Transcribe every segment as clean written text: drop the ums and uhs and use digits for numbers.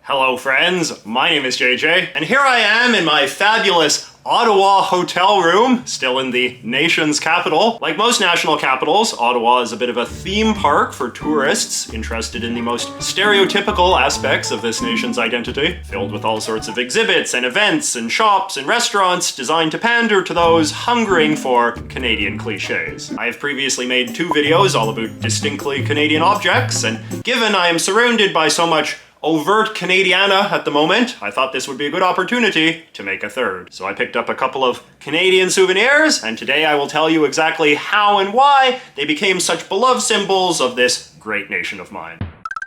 Hello friends, my name is JJ, and here I am in my fabulous Ottawa hotel room, still in the nation's capital. Like most national capitals, Ottawa is a bit of a theme park for tourists interested in the most stereotypical aspects of this nation's identity, filled with all sorts of exhibits and events and shops and restaurants designed to pander to those hungering for Canadian cliches. I have previously made 2 videos all about distinctly Canadian objects, and given I am surrounded by so much overt Canadiana at the moment, I thought this would be a good opportunity to make a 3rd. So I picked up a couple of Canadian souvenirs, and today I will tell you exactly how and why they became such beloved symbols of this great nation of mine.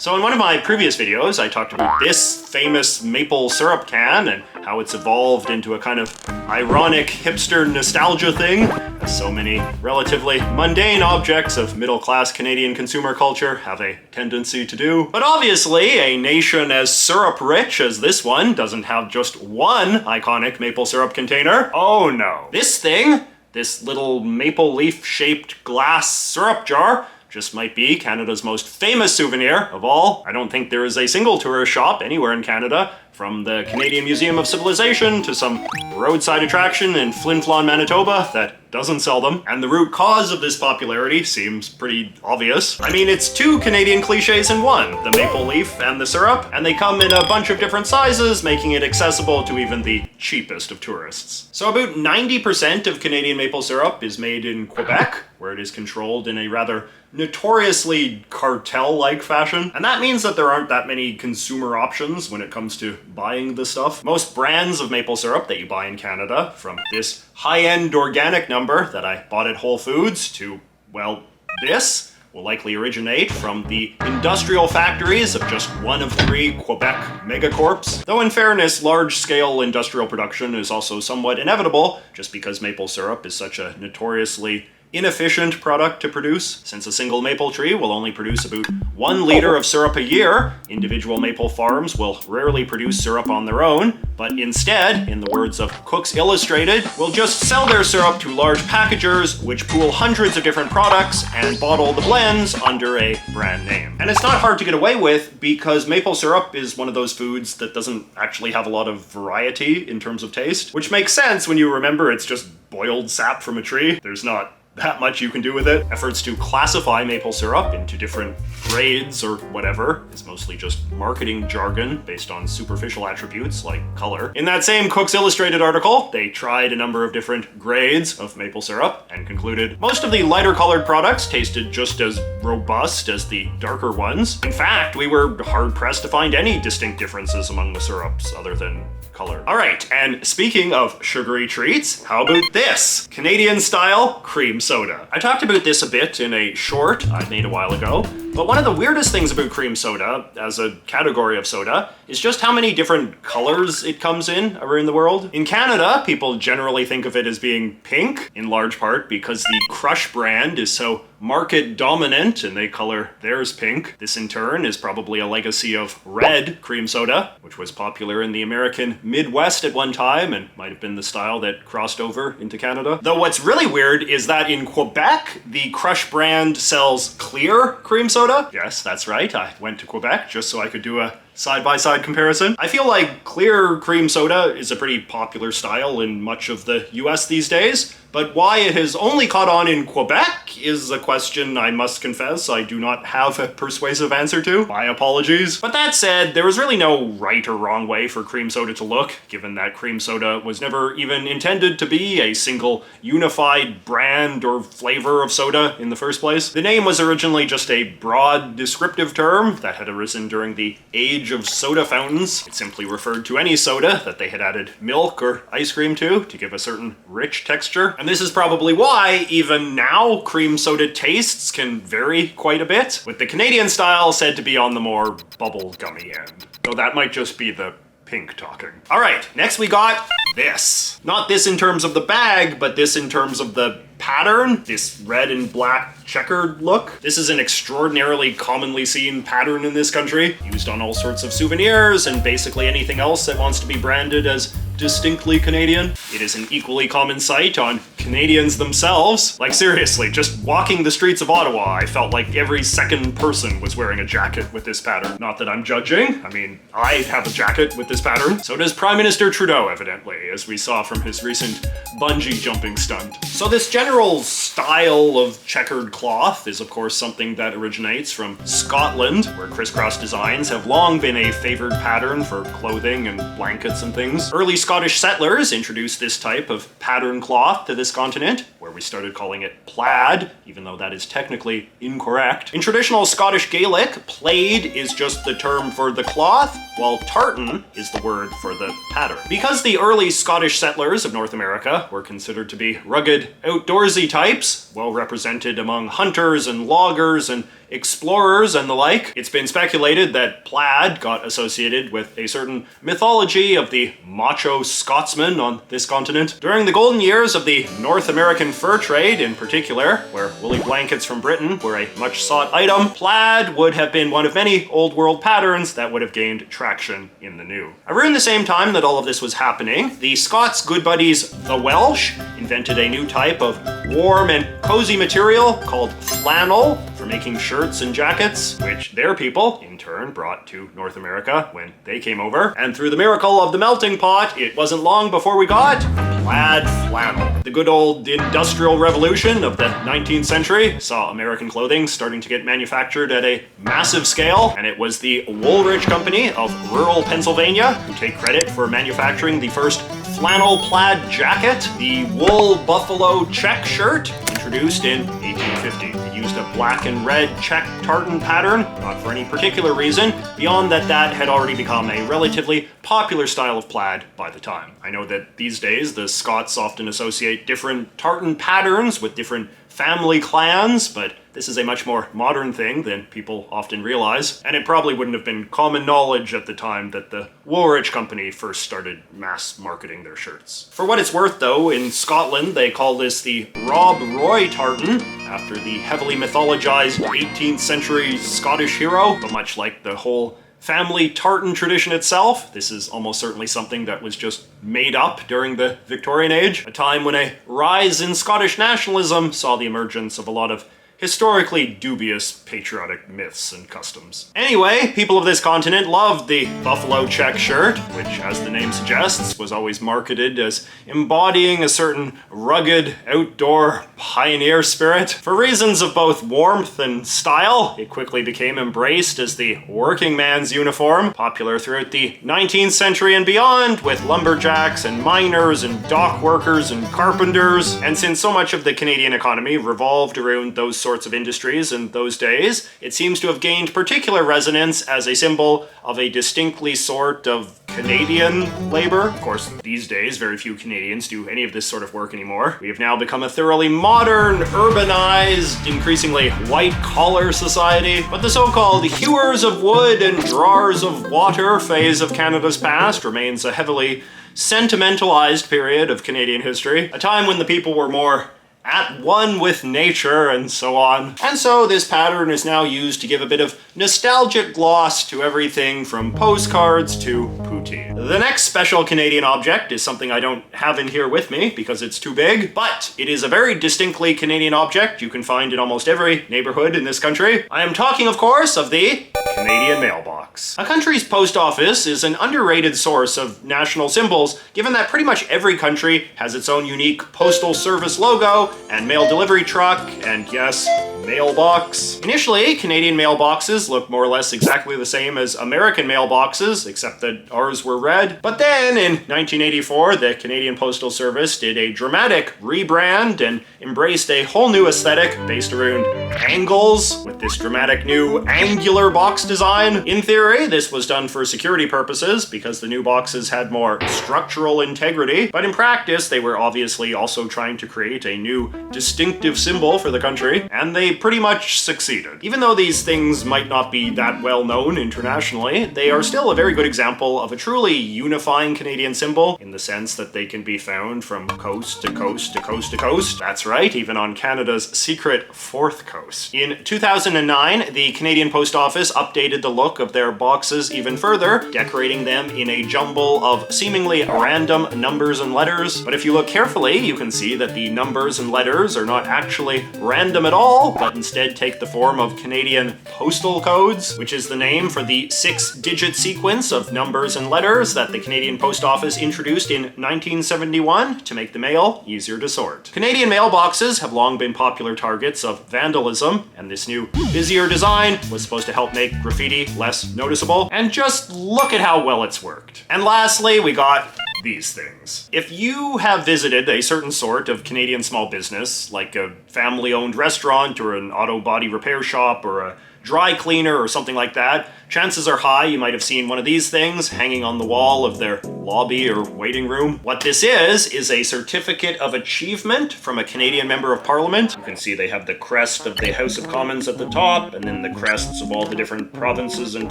So in one of my previous videos, I talked about this famous maple syrup can and how it's evolved into a kind of ironic hipster nostalgia thing, as so many relatively mundane objects of middle-class Canadian consumer culture have a tendency to do. But obviously, a nation as syrup-rich as this one doesn't have just one iconic maple syrup container. Oh no. This thing, this little maple leaf-shaped glass syrup jar, just might be Canada's most famous souvenir of all. I don't think there is a single tourist shop anywhere in Canada, from the Canadian Museum of Civilization to some roadside attraction in Flin Flon, Manitoba, that doesn't sell them. And the root cause of this popularity seems pretty obvious. I mean, it's 2 Canadian cliches in one, the maple leaf and the syrup, and they come in a bunch of different sizes, making it accessible to even the cheapest of tourists. So about 90% of Canadian maple syrup is made in Quebec, where it is controlled in a rather notoriously cartel-like fashion. And that means that there aren't that many consumer options when it comes to buying the stuff. Most brands of maple syrup that you buy in Canada, from this high-end organic number that I bought at Whole Foods to, well, this, will likely originate from the industrial factories of just one of 3 Quebec megacorps. Though in fairness, large-scale industrial production is also somewhat inevitable, just because maple syrup is such a notoriously inefficient product to produce. Since a single maple tree will only produce about 1 liter of syrup a year, individual maple farms will rarely produce syrup on their own, but instead, in the words of Cooks Illustrated, will just sell their syrup to large packagers, which pool hundreds of different products and bottle the blends under a brand name. And it's not hard to get away with, because maple syrup is one of those foods that doesn't actually have a lot of variety in terms of taste, which makes sense when you remember it's just boiled sap from a tree. There's not that much you can do with it. Efforts to classify maple syrup into different grades or whatever is mostly just marketing jargon based on superficial attributes like color. In that same Cooks Illustrated article, they tried a number of different grades of maple syrup and concluded most of the lighter colored products tasted just as robust as the darker ones. In fact, we were hard-pressed to find any distinct differences among the syrups other than color. Alright, and speaking of sugary treats, how about this? Canadian-style cream soda. I talked about this a bit in a short I made a while ago, but one of the weirdest things about cream soda, as a category of soda, is just how many different colors it comes in around the world. In Canada, people generally think of it as being pink, in large part because the Crush brand is so market dominant and they color theirs pink. This in turn is probably a legacy of red cream soda, which was popular in the American Midwest at one time and might have been the style that crossed over into Canada. Though what's really weird is that in Quebec, the Crush brand sells clear cream soda. Yes, that's right, I went to Quebec just so I could do a side-by-side comparison. I feel like clear cream soda is a pretty popular style in much of the US these days, but why it has only caught on in Quebec is a question I must confess I do not have a persuasive answer to. My apologies. But that said, there is really no right or wrong way for cream soda to look, given that cream soda was never even intended to be a single unified brand or flavor of soda in the first place. The name was originally just a broad descriptive term that had arisen during the age of soda fountains. It simply referred to any soda that they had added milk or ice cream to give a certain rich texture. And this is probably why, even now, cream soda tastes can vary quite a bit, with the Canadian style said to be on the more bubble-gummy end. Though that might just be the pink talking. Alright, next we got this. Not this in terms of the bag, but this in terms of the pattern, this red and black checkered look. This is an extraordinarily commonly seen pattern in this country, used on all sorts of souvenirs and basically anything else that wants to be branded as distinctly Canadian. It is an equally common sight on Canadians themselves. Like seriously, just walking the streets of Ottawa, I felt like every second person was wearing a jacket with this pattern. Not that I'm judging. I mean, I have a jacket with this pattern. So does Prime Minister Trudeau, evidently, as we saw from his recent bungee jumping stunt. So this general style of checkered cloth is of course something that originates from Scotland, where crisscross designs have long been a favored pattern for clothing and blankets and things. Early Scottish settlers introduced this type of pattern cloth to this continent, where we started calling it plaid, even though that is technically incorrect. In traditional Scottish Gaelic, plaid is just the term for the cloth, while tartan is the word for the pattern. Because the early Scottish settlers of North America were considered to be rugged, outdoorsy types, well represented among hunters and loggers and explorers and the like, it's been speculated that plaid got associated with a certain mythology of the macho Scotsman on this continent. During the golden years of the North American fur trade in particular, where woolly blankets from Britain were a much sought item, plaid would have been one of many old world patterns that would have gained traction in the new. Around the same time that all of this was happening, the Scots good buddies, the Welsh, invented a new type of warm and cozy material called flannel for making shirts and jackets, which their people, in turn, brought to North America when they came over. And through the miracle of the melting pot, it wasn't long before we got plaid flannel. The good old Industrial Revolution of the 19th century saw American clothing starting to get manufactured at a massive scale, and it was the Woolrich Company of rural Pennsylvania who take credit for manufacturing the first flannel plaid jacket, the wool buffalo check shirt, introduced in 1850. It used a black and red check tartan pattern, not for any particular reason, beyond that had already become a relatively popular style of plaid by the time. I know that these days the Scots often associate different tartan patterns with different family clans, but this is a much more modern thing than people often realize, and it probably wouldn't have been common knowledge at the time that the Woolrich Company first started mass marketing their shirts. For what it's worth though, in Scotland they call this the Rob Roy tartan, after the heavily mythologized 18th century Scottish hero, but much like the whole family tartan tradition itself, this is almost certainly something that was just made up during the Victorian age, a time when a rise in Scottish nationalism saw the emergence of a lot of historically dubious patriotic myths and customs. Anyway, people of this continent loved the buffalo check shirt, which, as the name suggests, was always marketed as embodying a certain rugged, outdoor, pioneer spirit. For reasons of both warmth and style, it quickly became embraced as the working man's uniform, popular throughout the 19th century and beyond, with lumberjacks and miners and dock workers and carpenters. And since so much of the Canadian economy revolved around those sorts of industries in those days, it seems to have gained particular resonance as a symbol of a distinctly sort of Canadian labor. Of course, these days, very few Canadians do any of this sort of work anymore. We have now become a thoroughly modern, urbanized, increasingly white-collar society, but the so-called hewers of wood and drawers of water phase of Canada's past remains a heavily sentimentalized period of Canadian history, a time when the people were more at one with nature and so on. And so this pattern is now used to give a bit of nostalgic gloss to everything from postcards to poutine. The next special Canadian object is something I don't have in here with me because it's too big, but it is a very distinctly Canadian object you can find in almost every neighborhood in this country. I am talking, of course, of the Canadian mailbox. A country's post office is an underrated source of national symbols, given that pretty much every country has its own unique postal service logo and mail delivery truck, and yes, mailbox. Initially, Canadian mailboxes looked more or less exactly the same as American mailboxes, except that ours were red. But then, in 1984, the Canadian Postal Service did a dramatic rebrand and embraced a whole new aesthetic based around angles, with this dramatic new angular box design. In theory, this was done for security purposes, because the new boxes had more structural integrity, but in practice, they were obviously also trying to create a new distinctive symbol for the country, and they pretty much succeeded. Even though these things might not be that well known internationally, they are still a very good example of a truly unifying Canadian symbol in the sense that they can be found from coast to coast to coast to coast. That's right, even on Canada's secret fourth coast. In 2009, the Canadian Post Office updated the look of their boxes even further, decorating them in a jumble of seemingly random numbers and letters. But if you look carefully, you can see that the numbers and letters are not actually random at all, but instead take the form of Canadian postal codes, which is the name for the 6-digit sequence of numbers and letters that the Canadian Post Office introduced in 1971 to make the mail easier to sort. Canadian mailboxes have long been popular targets of vandalism, and this new busier design was supposed to help make graffiti less noticeable, and just look at how well it's worked. And lastly, we got these things. If you have visited a certain sort of Canadian small business, like a family-owned restaurant or an auto body repair shop or a dry cleaner or something like that, chances are high you might have seen one of these things hanging on the wall of their lobby or waiting room. What this is a certificate of achievement from a Canadian Member of Parliament. You can see they have the crest of the House of Commons at the top, and then the crests of all the different provinces and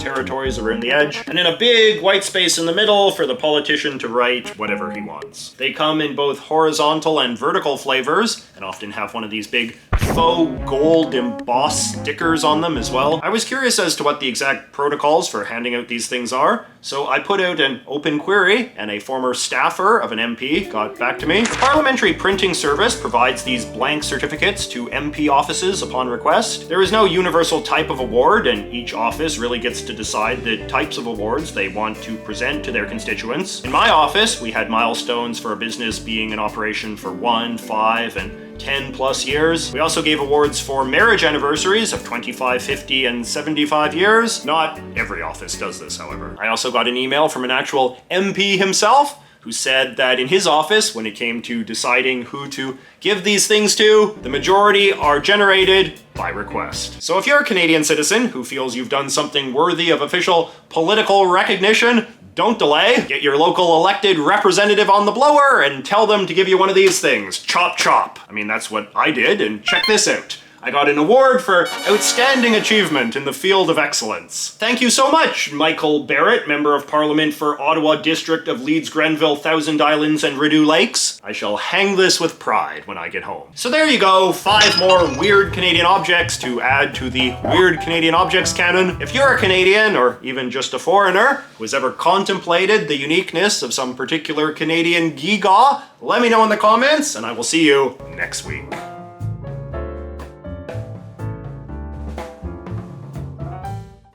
territories around the edge, and then a big white space in the middle for the politician to write whatever he wants. They come in both horizontal and vertical flavors, and often have one of these big faux gold embossed stickers on them as well. I was curious as to what the exact protocols for handing out these things are, so I put out an open query, and a former staffer of an MP got back to me. The Parliamentary Printing Service provides these blank certificates to MP offices upon request. There is no universal type of award, and each office really gets to decide the types of awards they want to present to their constituents. In my office, we had milestones for a business being in operation for 1, 5, and 10 plus years. We also gave awards for marriage anniversaries of 25, 50, and 75 years. Not every office does this, however. I also got an email from an actual MP himself who said that in his office, when it came to deciding who to give these things to, the majority are generated by request. So if you're a Canadian citizen who feels you've done something worthy of official political recognition, don't delay. Get your local elected representative on the blower and tell them to give you one of these things. Chop chop. I mean, that's what I did, and check this out. I got an award for outstanding achievement in the field of excellence. Thank you so much, Michael Barrett, Member of Parliament for Ottawa District of Leeds, Grenville, Thousand Islands, and Rideau Lakes. I shall hang this with pride when I get home. So there you go, 5 more weird Canadian objects to add to the Weird Canadian Objects canon. If you're a Canadian, or even just a foreigner, who has ever contemplated the uniqueness of some particular Canadian gewgaw, let me know in the comments, and I will see you next week.